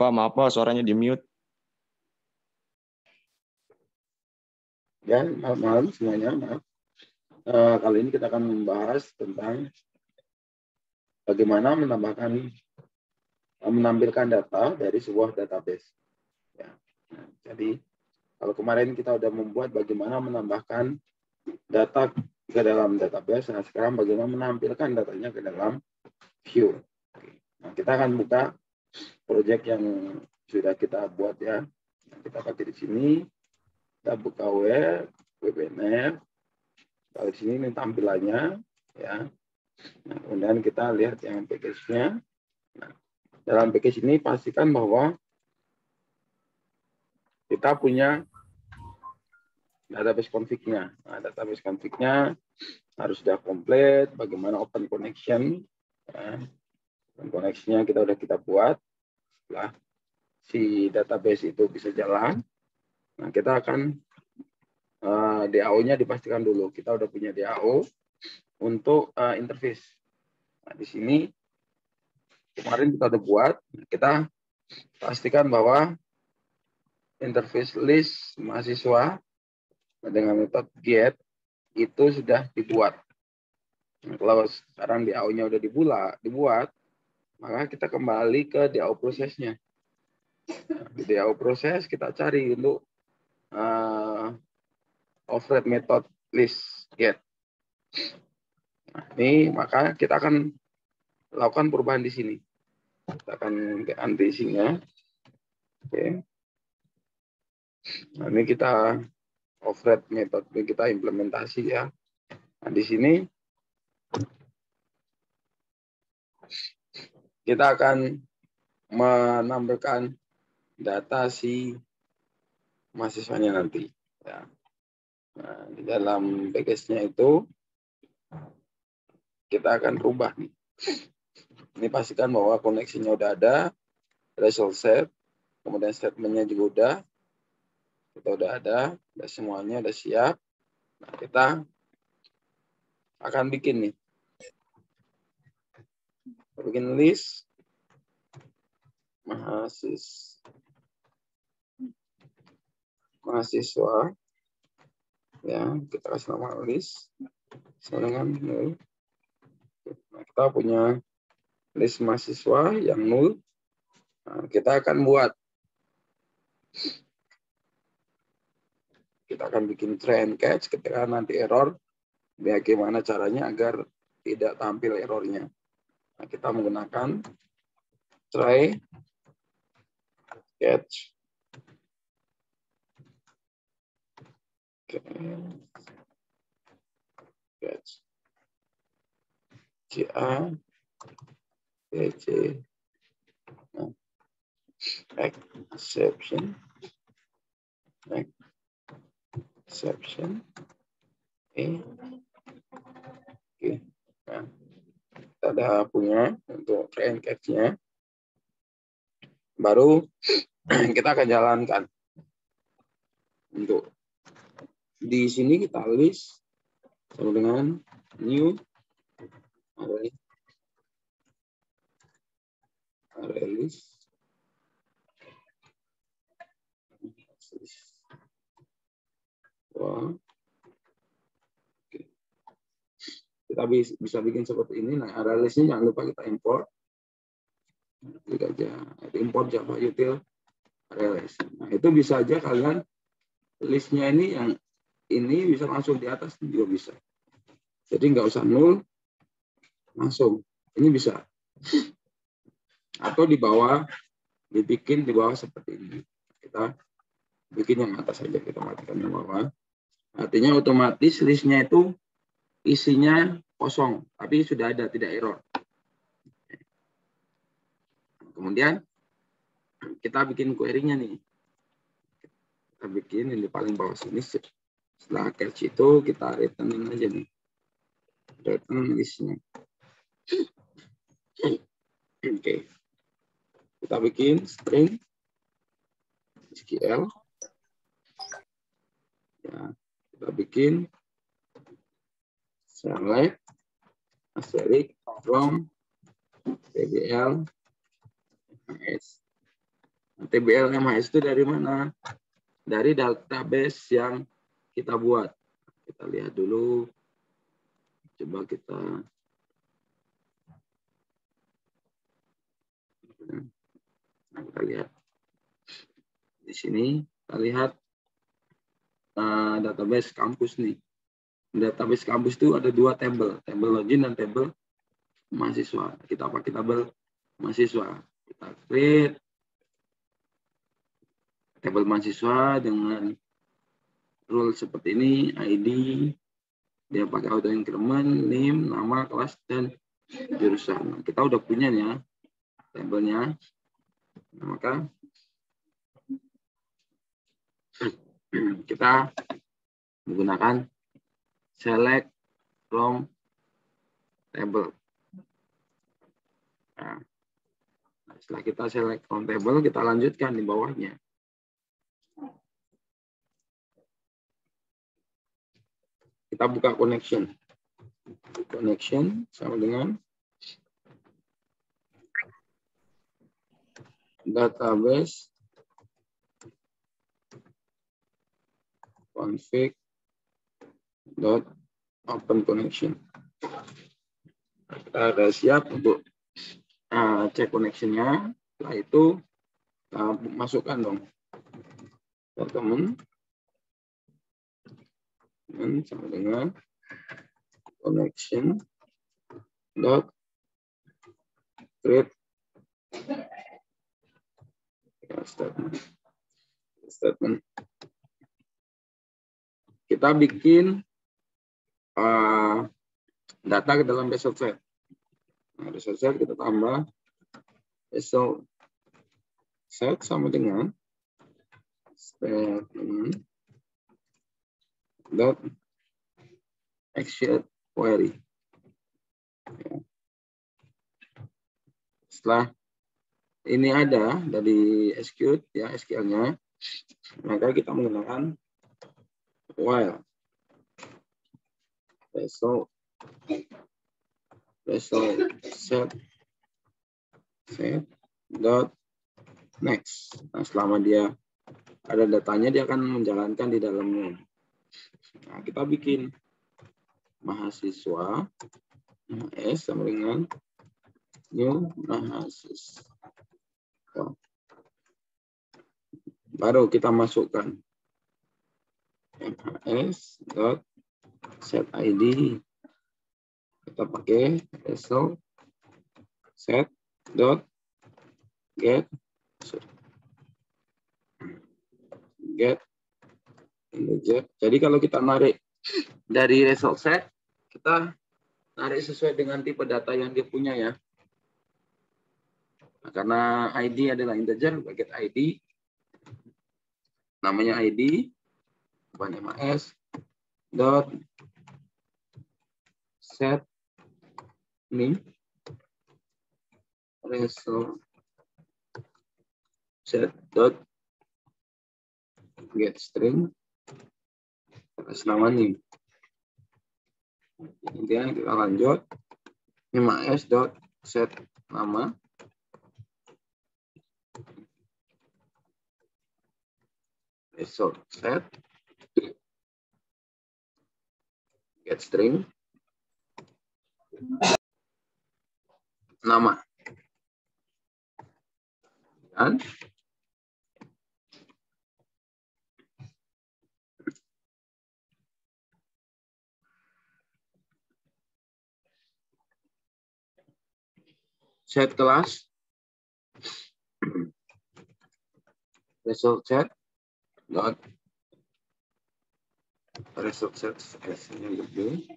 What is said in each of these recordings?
Pak, maaf Pak, suaranya di mute. Ya, malam semuanya. Maaf. Kali ini kita akan membahas tentang bagaimana menampilkan data dari sebuah database. Ya. Nah, jadi kalau kemarin kita sudah membuat bagaimana menambahkan data ke dalam database, nah sekarang bagaimana menampilkan datanya ke dalam view. Nah, kita akan buka project yang sudah kita buat ya. Nah, kita pakai di sini. Kita buka WebNet. Kalau di sini ini tampilannya ya. Nah, kemudian kita lihat yang package-nya. Nah, dalam package ini pastikan bahwa kita punya database config-nya. Nah, database config-nya harus sudah komplit. Bagaimana open connection? Ya. Open connection-nya kita buat. Setelah si database itu bisa jalan, nah kita akan DAO-nya dipastikan dulu. Kita udah punya DAO untuk interface. Nah, di sini kemarin kita udah buat. Kita pastikan bahwa interface list mahasiswa dengan metode get itu sudah dibuat. Nah, kalau sekarang DAO-nya udah dibuat, maka kita kembali ke DAO prosesnya. Nah, di DAO proses kita cari untuk override method list get. Nah, ini maka kita akan lakukan perubahan di sini. Kita akan ganti isinya. Oke. Nah, ini kita override method kita implementasi ya. Nah, di sini kita akan menampilkan data si mahasiswanya nanti. Ya. Nah, di dalam package-nya itu kita akan rubah nih. Ini pastikan bahwa koneksinya udah ada selesai, kemudian statement-nya juga udah, kita udah ada semuanya udah siap. Nah, kita akan bikin nih, bikin list mahasiswa, ya kita kasih nama list sama dengan 0. Nah, kita punya list mahasiswa yang 0. Nah, kita akan bikin try and catch ketika nanti error, bagaimana caranya agar tidak tampil errornya. Nah, kita menggunakan try catch. Catch. CA PC. Nah, exception. Oke. Nah, kita ada punya untuk try and catch-nya. Baru kita akan jalankan. Untuk di sini kita list sama dengan new array list. Wah. Oke. Kita bisa bikin seperti ini. Nah, array list-nya jangan lupa kita import. Klik aja import Java util array list. Nah, itu bisa aja kalian listnya ini yang ini bisa langsung di atas juga bisa. Jadi nggak usah 0, langsung. Ini bisa. Atau di bawah, dibikin di bawah seperti ini. Kita bikin yang atas saja, kita matikan yang bawah. Artinya otomatis listnya itu isinya kosong, tapi sudah ada, tidak error. Kemudian kita bikin query-nya nih. Kita bikin ini paling bawah sini. Setelah catch itu kita return aja nih. Return listnya. Oke. Kita bikin string SQL. Ya, kita bikin select asterisk from PBL S. TBL MHS itu dari mana? Dari database yang kita buat. Kita lihat dulu. Coba kita lihat di sini. Kita lihat database kampus nih. Database kampus itu ada dua tabel login dan tabel mahasiswa. Kita pakai tabel mahasiswa. Kita create tabel mahasiswa dengan rule seperti ini, ID, dia pakai auto increment, name, nama, kelas, dan jurusan. Kita udah punya ya tabelnya. Nah, maka kita menggunakan select from table. Nah, setelah kita select from table, kita lanjutkan di bawahnya. Kita buka connection. Connection sama dengan database config dot open connection. Kita sudah siap untuk cek connectionnya. Setelah itu masukkan dong teman sama dengan connection dot create statement. Kita bikin data ke dalam result set. Nah, result set kita tambah result set sama dengan statement dot action query. Setelah ini ada dari execute ya SQL-nya, maka kita menggunakan while result set dot next. Nah, selama dia ada datanya, dia akan menjalankan di dalamnya. Nah, kita bikin mahasiswa S sama dengan new mahasiswa. Baru kita masukkan MHS dot set ID. Kita pakai result set dot get integer. Jadi kalau kita narik dari result set, kita narik sesuai dengan tipe data yang dia punya ya. Nah, karena ID adalah integer, get ID. Namanya ID, bukan MAS, dot set name, result set dot get string, atas nama name. Intinya kita lanjut, MAS dot set nama, result set get string nama, dan set kelas result set dot result set S-nya gede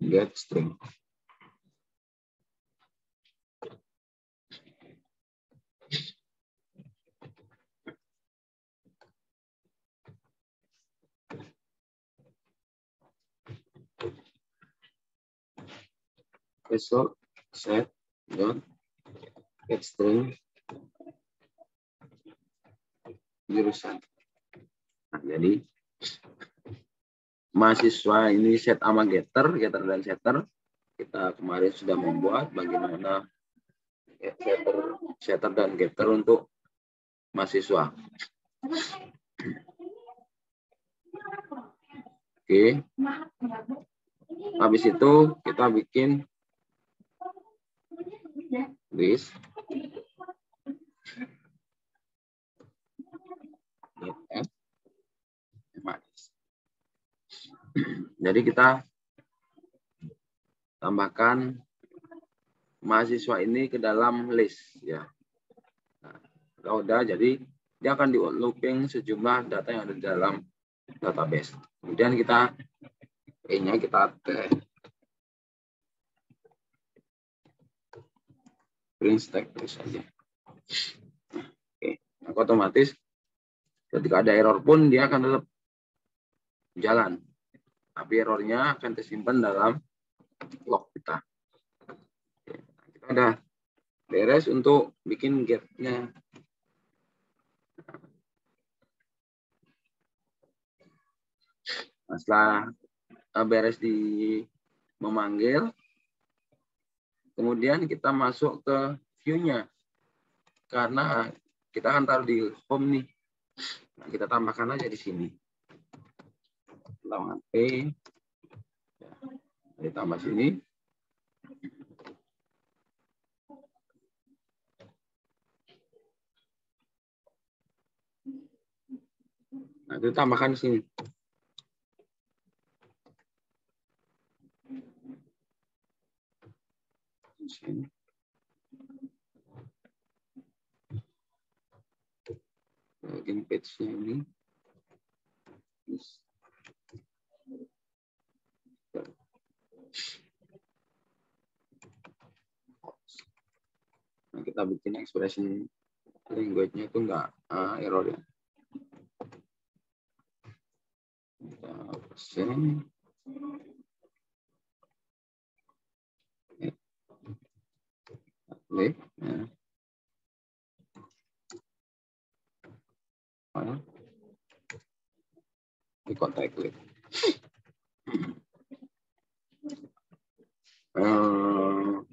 get string. Result set dot get string jurusan. Nah, jadi mahasiswa ini set sama getter dan setter. Kita kemarin sudah membuat bagaimana setter dan getter untuk mahasiswa. Oke. Habis itu kita bikin list. Jadi kita tambahkan mahasiswa ini ke dalam list ya. Nah, kalau udah jadi dia akan di looping sejumlah data yang ada di dalam database. Kemudian kita E-nya kita print stack terus saja. Oke, maka otomatis ketika ada error pun dia akan tetap jalan. Tapi errornya akan tersimpan dalam log kita. Oke, kita udah beres untuk bikin get-nya. Nah, setelah beres di memanggil, kemudian kita masuk ke view-nya. Karena kita akan taruh di home nih. Nah, kita tambahkan aja di sini. Lawan P. Ditambah sini. Nah, itu tambahkan di sini. Sini. Login page-nya ini. Nah, kita bikin expression language-nya itu enggak error ya. Persen. Oke. Ya. Di kontak klik.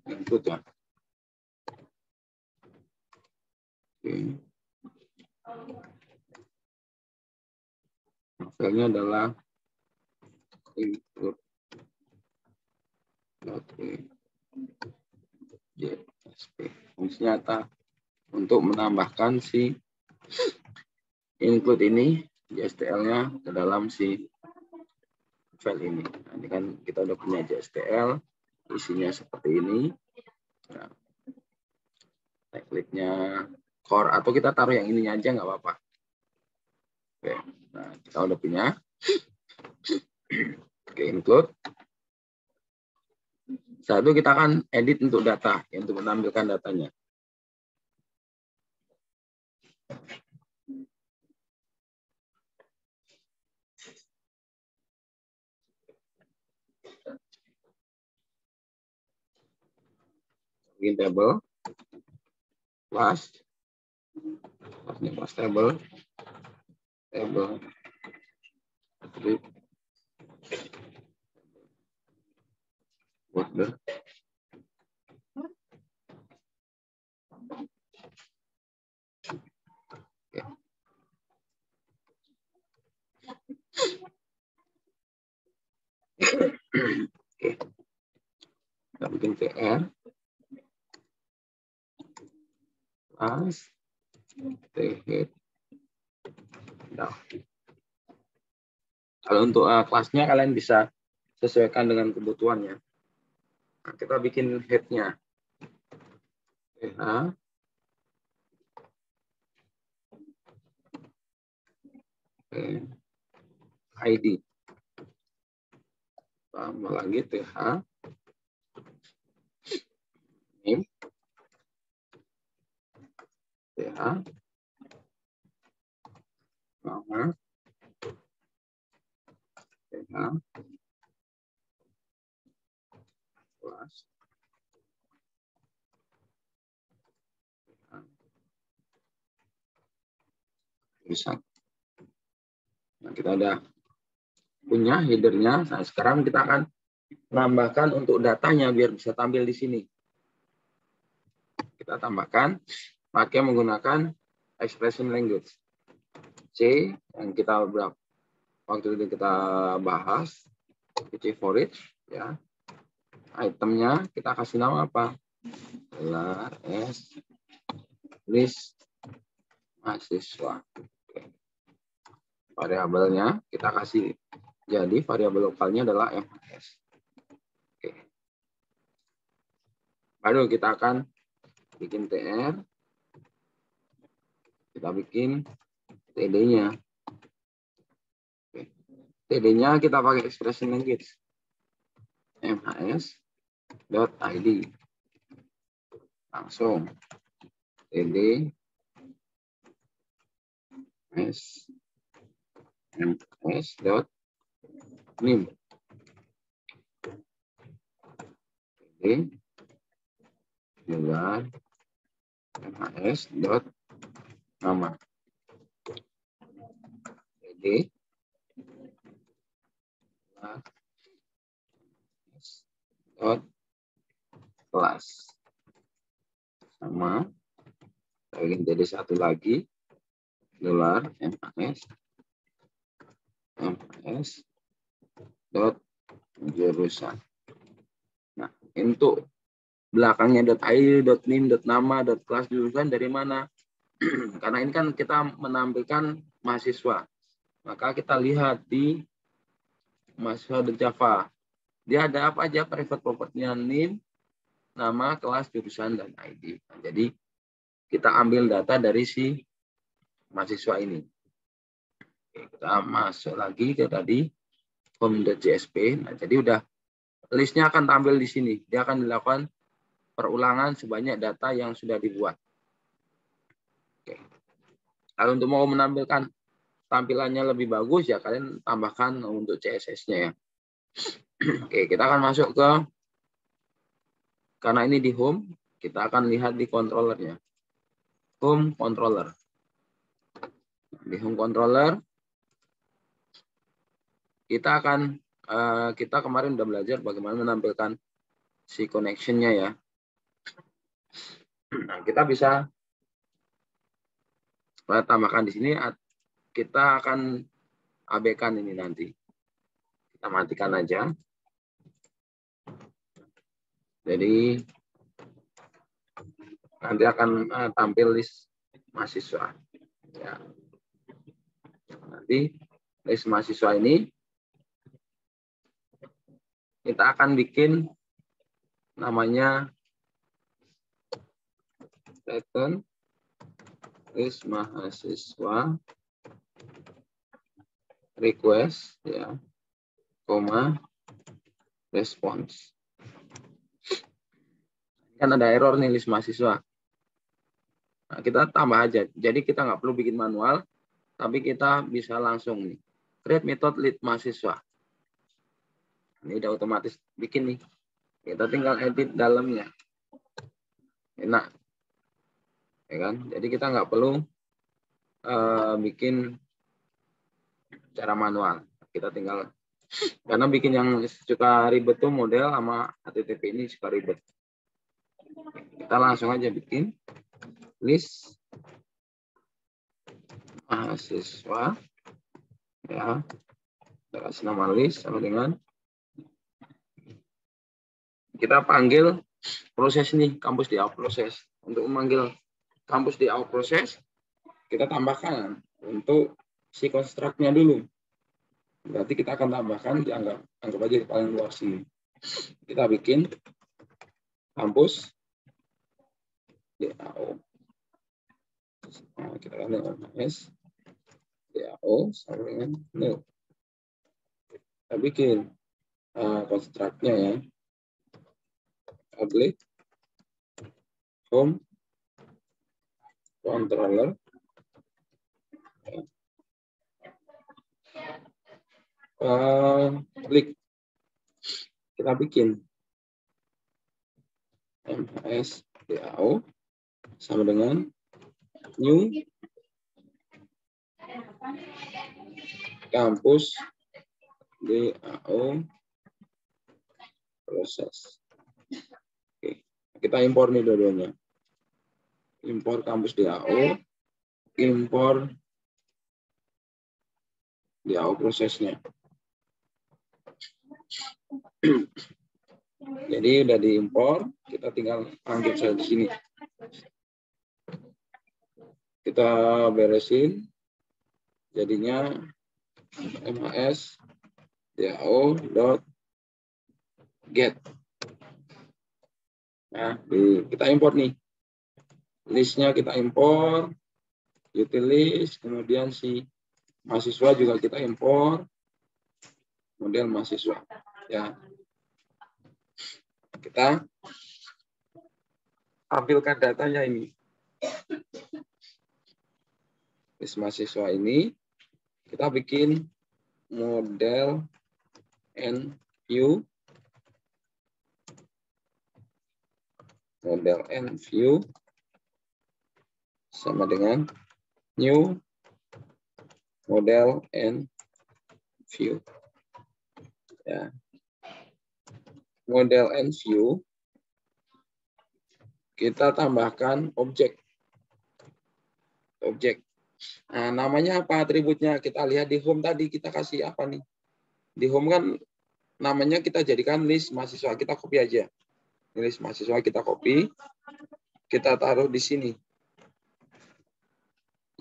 Input ya. Oke. Filenya adalah input JSP. Fungsinya apa? Untuk menambahkan si include ini JSTL-nya ke dalam si file ini. Nah, ini kan kita udah punya JSTL, isinya seperti ini. Nah, kliknya core atau kita taruh yang ininya aja nggak apa-apa. Oke, nah kita udah punya. Oke, include. Setelah itu kita akan edit untuk data, untuk menampilkan datanya. Bikin table, class table, border, oke. Oke, kita bikin PR, class, head. Nah, kalau untuk kelasnya kalian bisa sesuaikan dengan kebutuhannya. Nah, kita bikin head-nya. ID. Tambah lagi TH. Name. TH. Nama. TH. Kelas. Bisa. Nah, kita ada punya headernya. Nah, sekarang kita akan menambahkan untuk datanya biar bisa tampil di sini. Kita tambahkan pakai menggunakan expression language. C yang kita waktu itu kita bahas, C for each, ya. Itemnya kita kasih nama apa? Gelar S list mahasiswa. Variabelnya kita kasih, jadi variabel lokalnya adalah MHS. Oke. Baru kita akan bikin TR, kita bikin TD-nya. TD-nya kita pakai expression language MHS.id. Langsung TD MS.nim. TD gelar MHS.nama. TD kelas. Sama. Kita bikin TD satu lagi. Gelar MHS dot jurusan. Nah, untuk belakangnya .id, .nim, .nama, .kelas jurusan dari mana? Karena ini kan kita menampilkan mahasiswa. Maka kita lihat di mahasiswa.java. Dia ada apa aja private property-nya, NIM, nama, kelas, jurusan, dan ID. Nah, jadi kita ambil data dari si mahasiswa ini. Oke, kita masuk lagi ke tadi home.jsp. Nah, jadi udah listnya akan tampil di sini. Dia akan dilakukan perulangan sebanyak data yang sudah dibuat. Oke. Kalau untuk mau menampilkan tampilannya lebih bagus, ya kalian tambahkan untuk CSS-nya ya. Oke, kita akan masuk ke, karena ini di home, kita akan lihat di controllernya. Home controller. Di home controller, kita kemarin udah belajar bagaimana menampilkan si connection-nya ya. Nah, kita bisa tambahkan di sini. Kita akan abaikan ini nanti. Kita matikan aja. Jadi nanti akan tampil list mahasiswa. Ya. Nanti list mahasiswa ini kita akan bikin namanya return list mahasiswa request ya, koma response. Kan ada error nih list mahasiswa. Nah, kita tambah aja. Jadi kita nggak perlu bikin manual, tapi kita bisa langsung nih create method list mahasiswa. Ini udah otomatis bikin nih. Kita tinggal edit dalamnya. Enak. Ya kan? Jadi kita nggak perlu bikin cara manual. Kita tinggal, karena bikin yang suka ribet tuh model sama HTTP ini suka ribet. Kita langsung aja bikin list mahasiswa. Ya. Kita kasih nama list sama dengan kita panggil proses ini, kampus di out proses. Untuk memanggil kampus di out proses, kita tambahkan untuk si construct-nya dulu. Berarti kita akan tambahkan, anggap aja di paling luar sini. Kita bikin kampus DAO. Nah, kita akan dengan S DAO sama dengan nil. Kita bikin construct-nya ya. Public home controller klik, kita bikin MHS DAO sama dengan new kampus DAO proses. Oke, kita impor nih dua-duanya. Impor kampus DAO impor Yahoo prosesnya. Jadi udah diimpor, kita tinggal lanjut saja di sini. Kita beresin, jadinya mas yahoo.get. Nah, kita import nih. Listnya kita import, utilis, kemudian si mahasiswa juga kita import, model mahasiswa. Ya, kita tampilkan datanya ini. List mahasiswa ini kita bikin model and view. Model and view sama dengan new model and view. Ya. Model and view kita tambahkan objek. Nah, namanya apa atributnya? Kita lihat di home tadi kita kasih apa nih? Di home kan namanya kita jadikan list mahasiswa. Kita copy aja. List mahasiswa kita copy. Kita taruh di sini.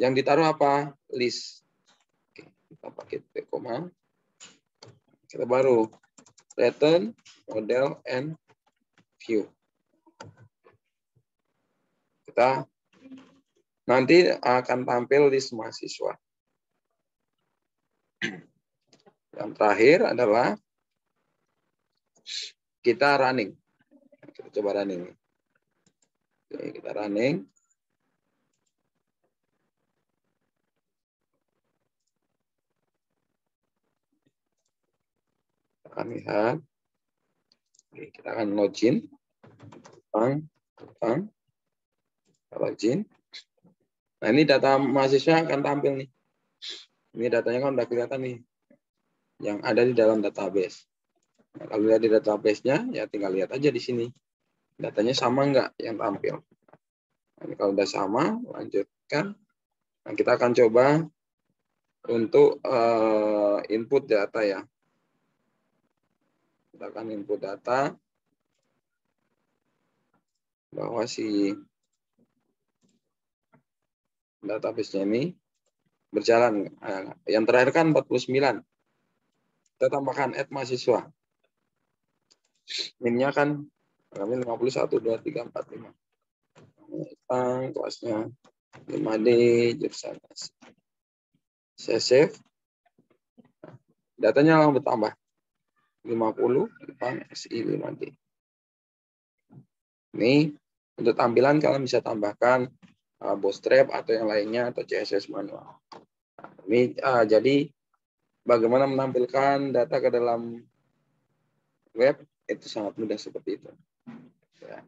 Yang ditaruh apa? List. Oke, kita pakai koma. Kita baru return model and view. Kita nanti akan tampil list mahasiswa. Yang terakhir adalah kita running. Kita coba running. Oke, kita running. Kita akan lihat. Oke, kita akan login. Login. Nah, ini data mahasiswa akan tampil nih. Ini datanya kan udah kelihatan nih. Yang ada di dalam database. Nah, kalau lihat di database-nya, ya tinggal lihat aja di sini. Datanya sama nggak yang tampil. Nah, ini kalau udah sama, lanjutkan. Nah, kita akan coba untuk input data ya. Kita akan input data bahwa si database-nya ini berjalan. Yang terakhir kan 49. Kita tambahkan add mahasiswa. Min-nya kan kami 51, 2, 3, 4, 5. Kelasnya 5D, jurusan. Saya save. Datanya langsung bertambah. 50, SI 5D. Ini untuk tampilan kalian bisa tambahkan bootstrap atau yang lainnya atau CSS manual. Nah, ini jadi bagaimana menampilkan data ke dalam web itu sangat mudah seperti itu. Ya.